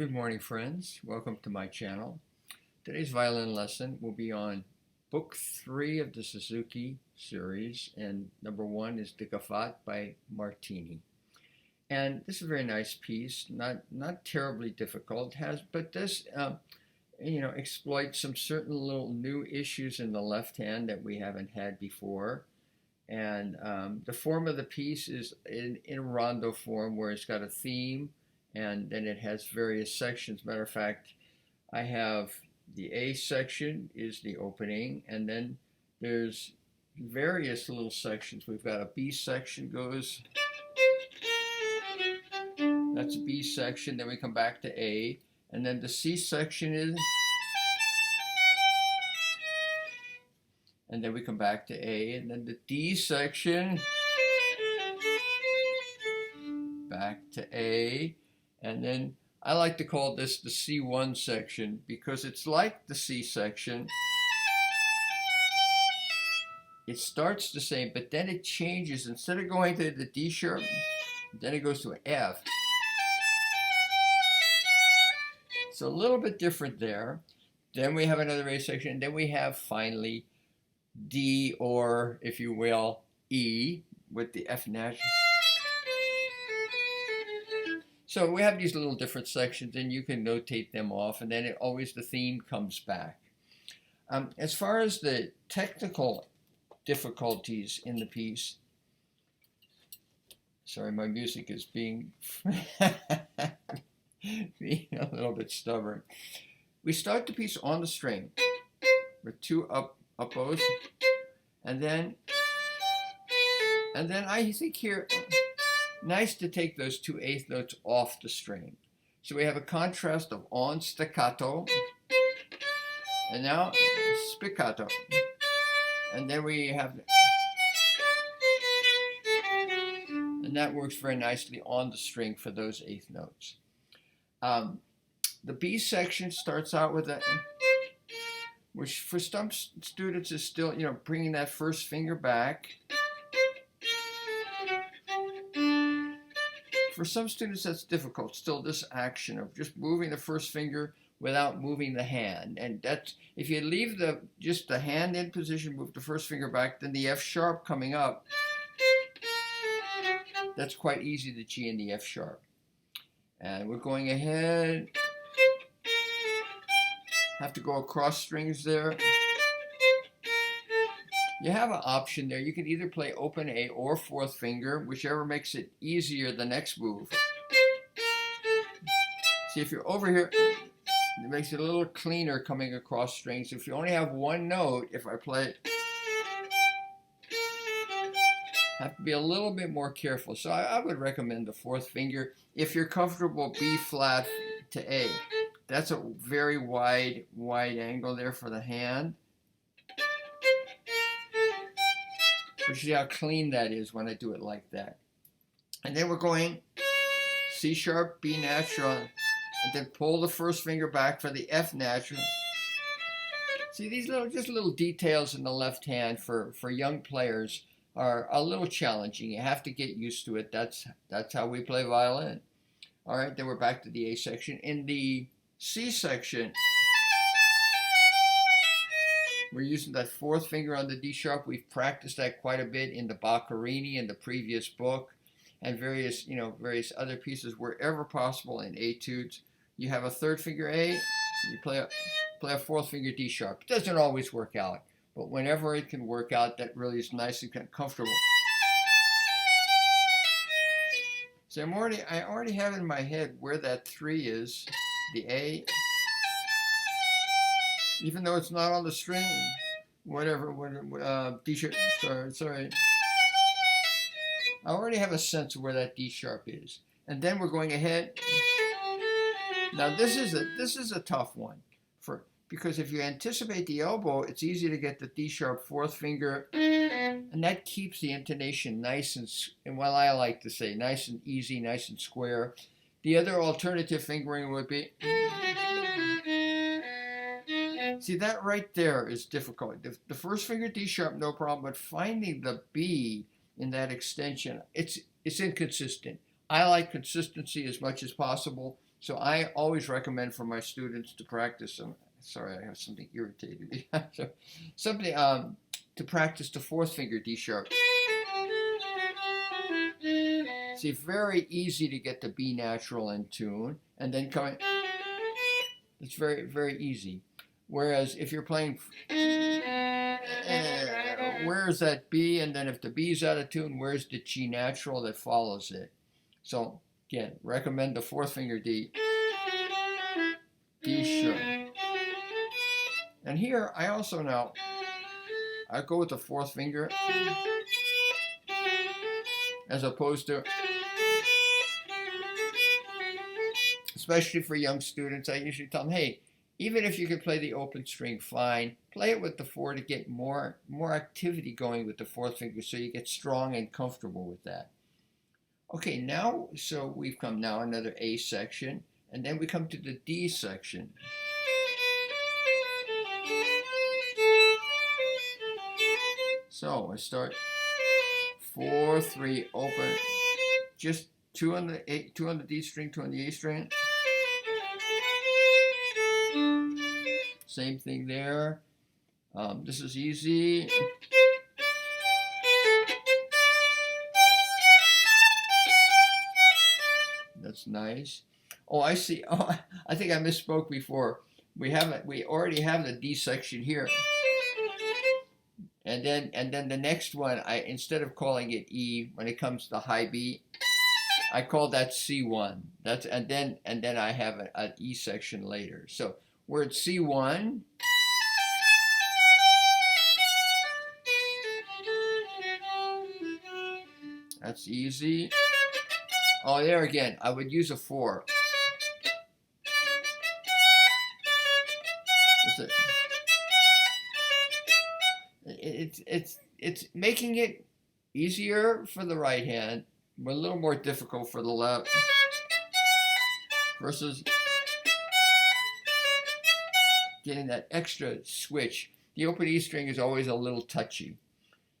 Good morning, friends. Welcome to my channel. Today's violin lesson will be on Book 3 of the Suzuki series, and number 1 is the Gavotte by Martini. And this is a very nice piece, not terribly difficult, but does exploit some certain little new issues in the left hand that we haven't had before. And the form of the piece is in rondo form, where it's got a theme, and then it has various sections. Matter of fact, I have the A section is the opening, and then there's various little sections. We've got a B section goes, that's a B section, then we come back to A, and then the C section is, and then we come back to A, and then the D section, back to A, and then I like to call this the C1 section because it's like the C section. It starts the same, but then it changes. Instead of going to the D sharp, then it goes to an F. So a little bit different there. Then we have another A section, and then we have finally D, or if you will, E, with the F natural. So we have these little different sections, and you can notate them off, and then always the theme comes back. As far as the technical difficulties in the piece, sorry, my music is being being a little bit stubborn. We start the piece on the string with 2 up bows, and then I think here, nice to take those 2 eighth notes off the string. So we have a contrast of on staccato, and now spiccato. And then we have, and that works very nicely on the string for those eighth notes. The B section starts out with a, which for some students is still, bringing that first finger back. For some students, that's difficult. Still, this action of just moving the first finger without moving the hand, and that's, if you leave just the hand in position, move the first finger back, then the F sharp coming up, that's quite easy, the G and the F sharp. And we're going ahead. Have to go across strings there. You have an option there. You can either play open A or 4th finger, whichever makes it easier the next move. See, if you're over here, it makes it a little cleaner coming across strings. If you only have one note, if I play, have to be a little bit more careful. So I would recommend the 4th finger if you're comfortable B flat to A. That's a very wide angle there for the hand. But you see how clean that is when I do it like that. And then we're going C sharp, B natural, and then pull the first finger back for the F natural. See, these just little details in the left hand for young players are a little challenging. You have to get used to it. That's how we play violin. All right, then we're back to the A section. In the C section, we're using that 4th finger on the D sharp. We've practiced that quite a bit in the Boccherini in the previous book, and various other pieces wherever possible in etudes. You have a 3rd finger A, you play a 4th finger D sharp. It doesn't always work out, but whenever it can work out, that really is nice and comfortable. So I already have in my head where that 3 is, the A. Even though it's not on the string, whatever, D sharp, sorry. I already have a sense of where that D sharp is. And then we're going ahead. Now this is a tough one, because if you anticipate the elbow, it's easy to get the D sharp 4th finger, and that keeps the intonation nice and well, I like to say, nice and easy, nice and square. The other alternative fingering would be, see, that right there is difficult. The 1st finger D sharp, no problem, but finding the B in that extension, it's inconsistent. I like consistency as much as possible, So I always recommend for my students to practice some. Sorry, I have something irritated me. So, something to practice the fourth finger D sharp. See, very easy to get the B natural in tune, and then coming. It's very, very easy. Whereas if you're playing, where's that B, and then if the B's out of tune, where's the G natural that follows it? So again, recommend the fourth finger D, D sharp. And here I also now, I go with the fourth finger as opposed to, especially for young students, I usually tell them, hey, even if you can play the open string, fine, play it with the four to get more activity going with the fourth finger so you get strong and comfortable with that. Okay, now, so we've come now another A section, and then we come to the D section. So I start 4, 3, open, just two on the D string, 2 on the A string. Same thing there. This is easy. That's nice. Oh, I see. Oh, I think I misspoke before. We already have the D section here. And then the next one, instead of calling it E when it comes to high B, I call that C1. And then I have an E section later. So we're at C1. That's easy. Oh, there again, I would use a 4. It's making it easier for the right hand, but a little more difficult for the left. Versus getting that extra switch. The open E string is always a little touchy.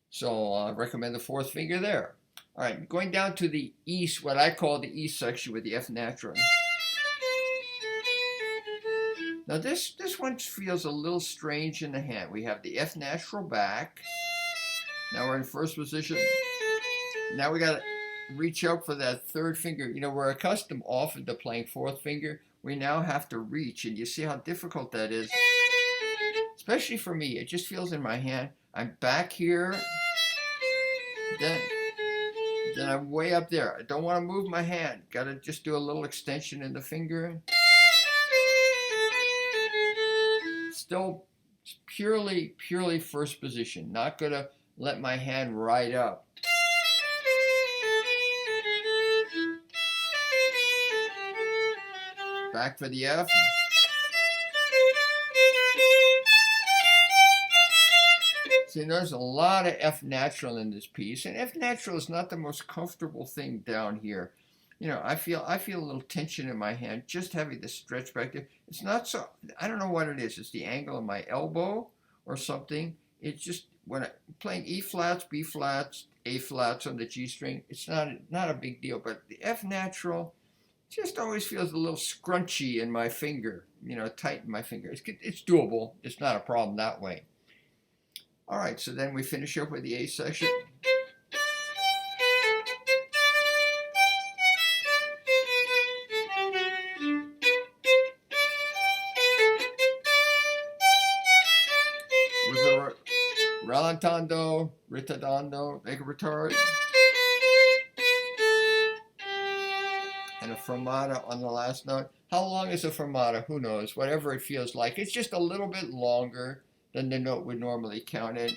So I recommend the fourth finger there. All right, going down to the E, what I call the E section with the F natural. Now this one feels a little strange in the hand. We have the F natural back. Now we're in first position. Now we got to reach out for that third finger. You know, we're accustomed often to playing fourth finger. We now have to reach, and you see how difficult that is. Especially for me, it just feels in my hand. I'm back here. Then I'm way up there. I don't want to move my hand. Got to just do a little extension in the finger. Still purely first position. Not going to let my hand ride up. Back for the F. See, there's a lot of F natural in this piece, and F natural is not the most comfortable thing down here. You know, I feel a little tension in my hand, just having to stretch back there. It's not so, I don't know what it is. It's the angle of my elbow or something. It's just, when I'm playing E flats, B flats, A flats on the G string, it's not a big deal, but the F natural just always feels a little scrunchy in my finger, you know, tight in my finger. It's doable. It's not a problem that way. All right, so then we finish up with the A section. With a rallentando, ritardando, make a retard. And a fermata on the last note. How long is a fermata? Who knows? Whatever it feels like. It's just a little bit longer than the note would normally count in.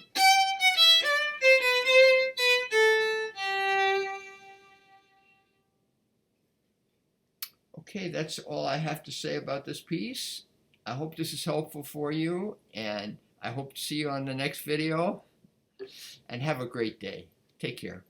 Okay, that's all I have to say about this piece. I hope this is helpful for you, and I hope to see you on the next video. And have a great day. Take care.